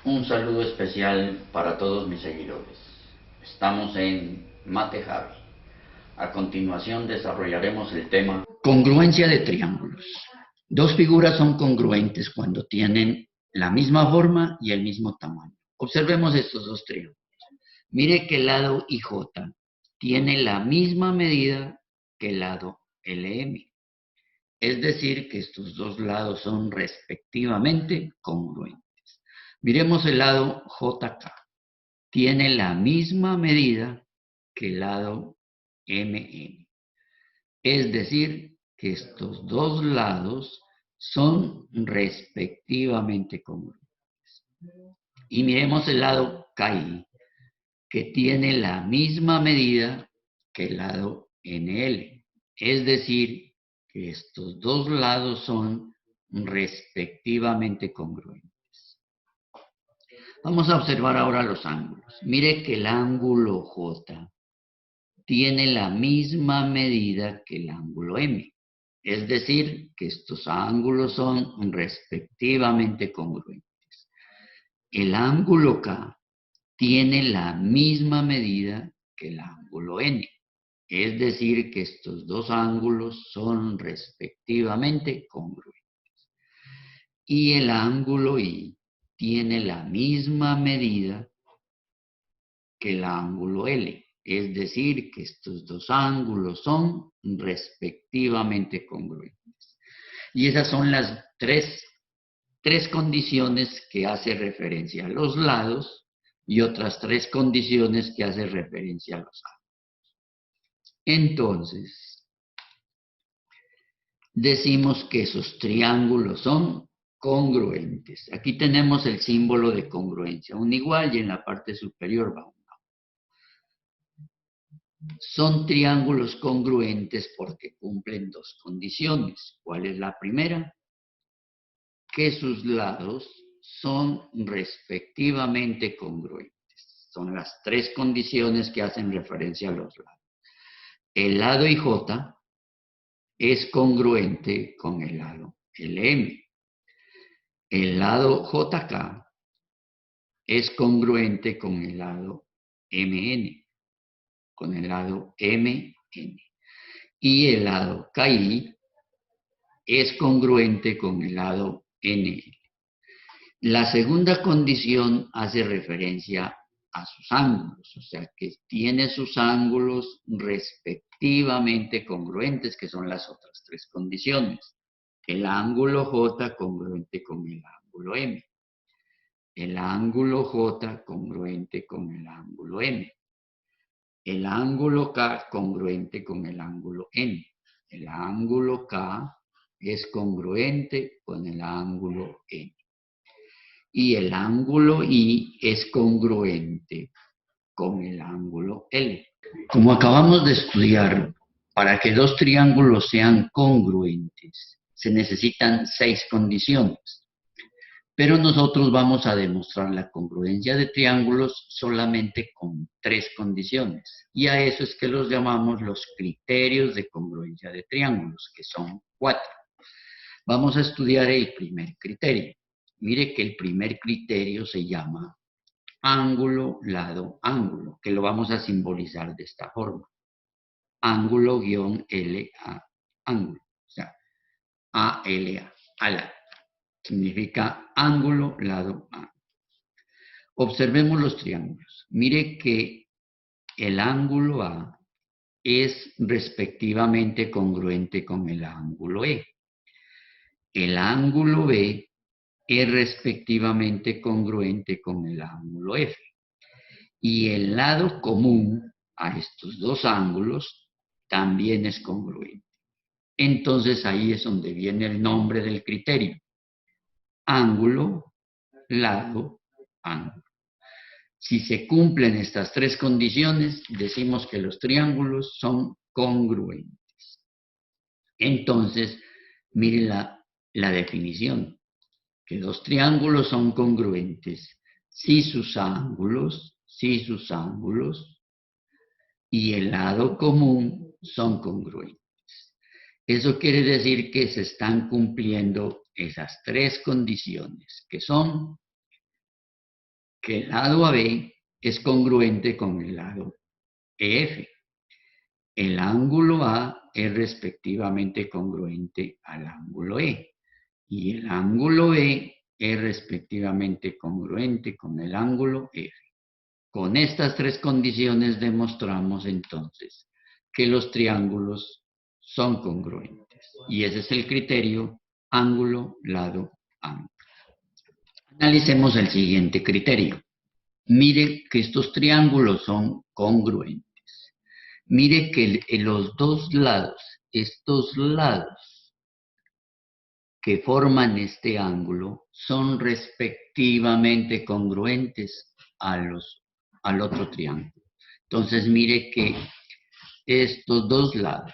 Un saludo especial para todos mis seguidores. Estamos en Mate Javi. A continuación desarrollaremos el tema congruencia de triángulos. Dos figuras son congruentes cuando tienen la misma forma y el mismo tamaño. Observemos estos dos triángulos. Mire que el lado IJ tiene la misma medida que el lado LM. Es decir, que estos dos lados son respectivamente congruentes. Miremos el lado JK. Tiene la misma medida que el lado MN. Es decir, que estos dos lados son respectivamente congruentes. Y miremos el lado KI, que tiene la misma medida que el lado NL. Es decir, que estos dos lados son respectivamente congruentes. Vamos a observar ahora los ángulos. Mire que el ángulo J tiene la misma medida que el ángulo M. Es decir, que estos ángulos son respectivamente congruentes. El ángulo K tiene la misma medida que el ángulo N. Es decir, que estos dos ángulos son respectivamente congruentes. Y el ángulo I tiene la misma medida que el ángulo L. Es decir, que estos dos ángulos son respectivamente congruentes. Y esas son las tres condiciones que hace referencia a los lados y otras tres condiciones que hace referencia a los ángulos. Entonces, decimos que esos triángulos son congruentes. Aquí tenemos el símbolo de congruencia, un igual, y en la parte superior va un. Son triángulos congruentes porque cumplen dos condiciones. ¿Cuál es la primera? Que sus lados son respectivamente congruentes. Son las tres condiciones que hacen referencia a los lados. El lado IJ es congruente con el lado LM. El lado JK es congruente con el lado MN, con el lado MN. Y el lado KI es congruente con el lado NL. La segunda condición hace referencia a sus ángulos, o sea que tiene sus ángulos respectivamente congruentes, que son las otras tres condiciones. El ángulo J congruente con el ángulo M. El ángulo J congruente con el ángulo M. El ángulo K congruente con el ángulo N. El ángulo K es congruente con el ángulo N. Y el ángulo I es congruente con el ángulo L. Como acabamos de estudiar, para que dos triángulos sean congruentes, se necesitan 6 condiciones. Pero nosotros vamos a demostrar la congruencia de triángulos solamente con 3 condiciones. Y a eso es que los llamamos los criterios de congruencia de triángulos, que son 4. Vamos a estudiar el primer criterio. Mire que el primer criterio se llama ángulo, lado, ángulo, que lo vamos a simbolizar de esta forma. Ángulo guión LA, ángulo. O sea, ALA, ala. Significa ángulo, lado, ángulo. Observemos los triángulos. Mire que el ángulo A es respectivamente congruente con el ángulo E. El ángulo B es respectivamente congruente con el ángulo F. Y el lado común a estos dos ángulos también es congruente. Entonces ahí es donde viene el nombre del criterio. Ángulo, lado, ángulo. Si se cumplen estas tres condiciones, decimos que los triángulos son congruentes. Entonces, mire la definición, que los triángulos son congruentes si sus ángulos y el lado común son congruentes. Eso quiere decir que se están cumpliendo esas tres condiciones, que son que el lado AB es congruente con el lado EF. El ángulo A es respectivamente congruente al ángulo E. Y el ángulo E es respectivamente congruente con el ángulo F. Con estas tres condiciones demostramos entonces que los triángulos son congruentes. Y ese es el criterio ángulo, lado, ángulo. Analicemos el siguiente criterio. Mire que estos triángulos son congruentes. Mire que en los dos lados, estos lados que forman este ángulo son respectivamente congruentes al otro triángulo. Entonces mire que estos dos lados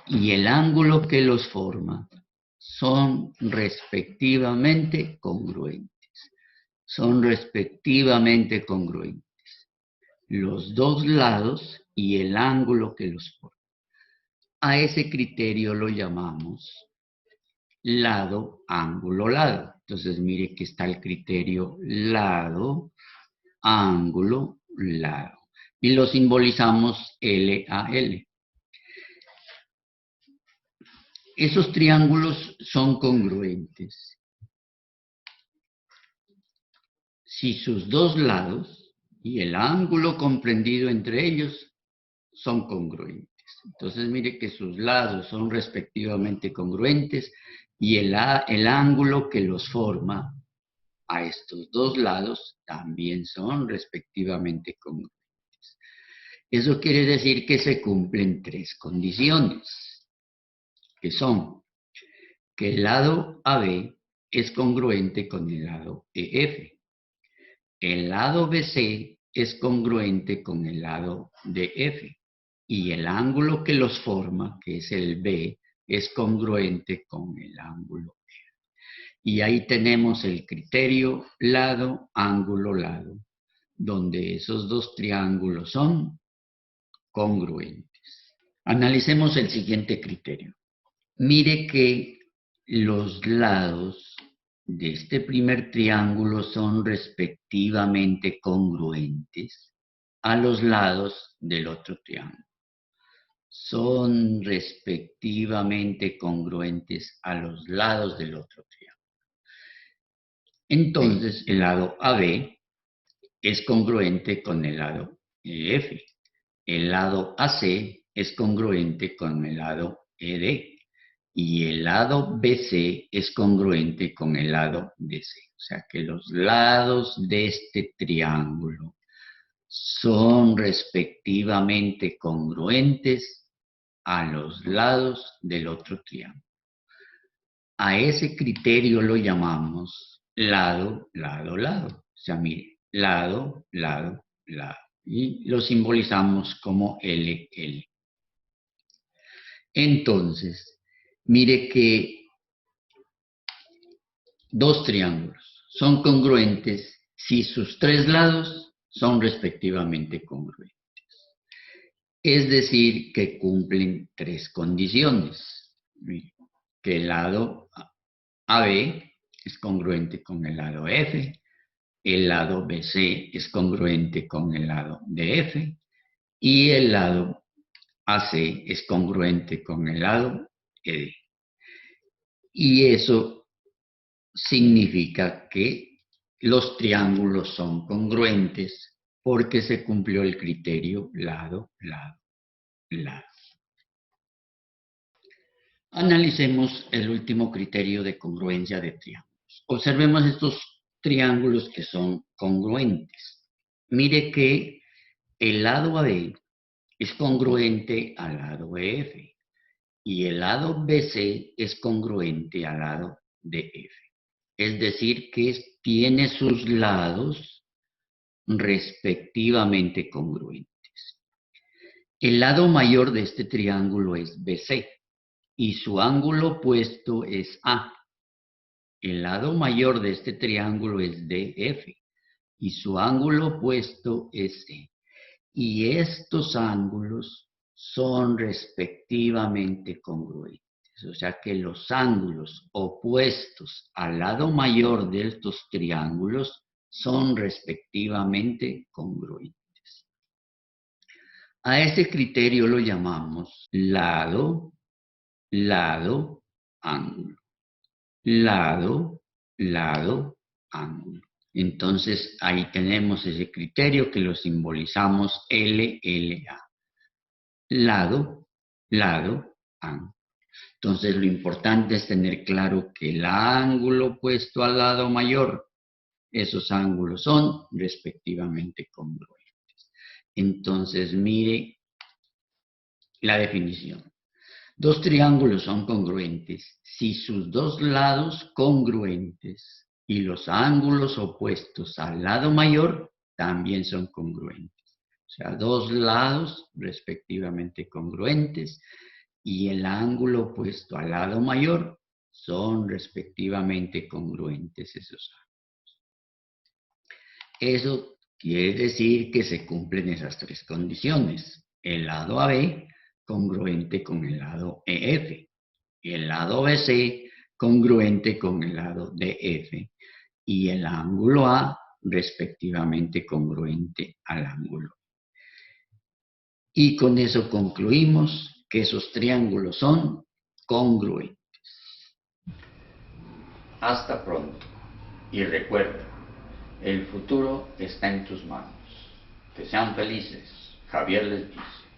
y el ángulo que los forma son respectivamente congruentes. Son respectivamente congruentes. Los dos lados y el ángulo que los forma. A ese criterio lo llamamos lado, ángulo, lado. Entonces mire que está el criterio lado, ángulo, lado. Y lo simbolizamos L a L. Esos triángulos son congruentes si sus dos lados y el ángulo comprendido entre ellos son congruentes. Entonces mire que sus lados son respectivamente congruentes y el ángulo que los forma a estos dos lados también son respectivamente congruentes. Eso quiere decir que se cumplen tres condiciones, que son que el lado AB es congruente con el lado EF, el lado BC es congruente con el lado DF y el ángulo que los forma, que es el B, es congruente con el ángulo F. Y ahí tenemos el criterio lado, ángulo, lado, donde esos dos triángulos son congruentes. Analicemos el siguiente criterio. Mire que los lados de este primer triángulo son respectivamente congruentes a los lados del otro triángulo. Son respectivamente congruentes a los lados del otro triángulo. Entonces, el lado AB es congruente con el lado EF. El lado AC es congruente con el lado ED. Y el lado BC es congruente con el lado DC. O sea que los lados de este triángulo son respectivamente congruentes a los lados del otro triángulo. A ese criterio lo llamamos lado, lado, lado. O sea, mire, lado, lado, lado. Y lo simbolizamos como L, L. Entonces, mire que dos triángulos son congruentes si sus tres lados son respectivamente congruentes. Es decir, que cumplen tres condiciones. Que el lado AB es congruente con el lado F, el lado BC es congruente con el lado DF y el lado AC es congruente con el lado ED. Y eso significa que los triángulos son congruentes porque se cumplió el criterio lado, lado, lado. Analicemos el último criterio de congruencia de triángulos. Observemos estos triángulos que son congruentes. Mire que el lado AB es congruente al lado EF y el lado BC es congruente al lado DF. Es decir, que tiene sus lados respectivamente congruentes. El lado mayor de este triángulo es BC y su ángulo opuesto es A. El lado mayor de este triángulo es DF y su ángulo opuesto es C. Y estos ángulos son respectivamente congruentes. O sea que los ángulos opuestos al lado mayor de estos triángulos son respectivamente congruentes. A ese criterio lo llamamos lado, lado, ángulo. Lado, lado, ángulo. Entonces ahí tenemos ese criterio que lo simbolizamos LLA. Lado, lado, ángulo. Entonces lo importante es tener claro que el ángulo opuesto al lado mayor, esos ángulos son respectivamente congruentes. Entonces mire la definición. Dos triángulos son congruentes si sus dos lados congruentes y los ángulos opuestos al lado mayor también son congruentes. O sea, dos lados respectivamente congruentes y el ángulo opuesto al lado mayor son respectivamente congruentes esos ángulos. Eso quiere decir que se cumplen esas tres condiciones. El lado AB congruente con el lado EF. Y el lado BC congruente con el lado DF. Y el ángulo A respectivamente congruente al ángulo. Y con eso concluimos que esos triángulos son congruentes. Hasta pronto. Y recuerda, el futuro está en tus manos. Que sean felices. Javier les dice.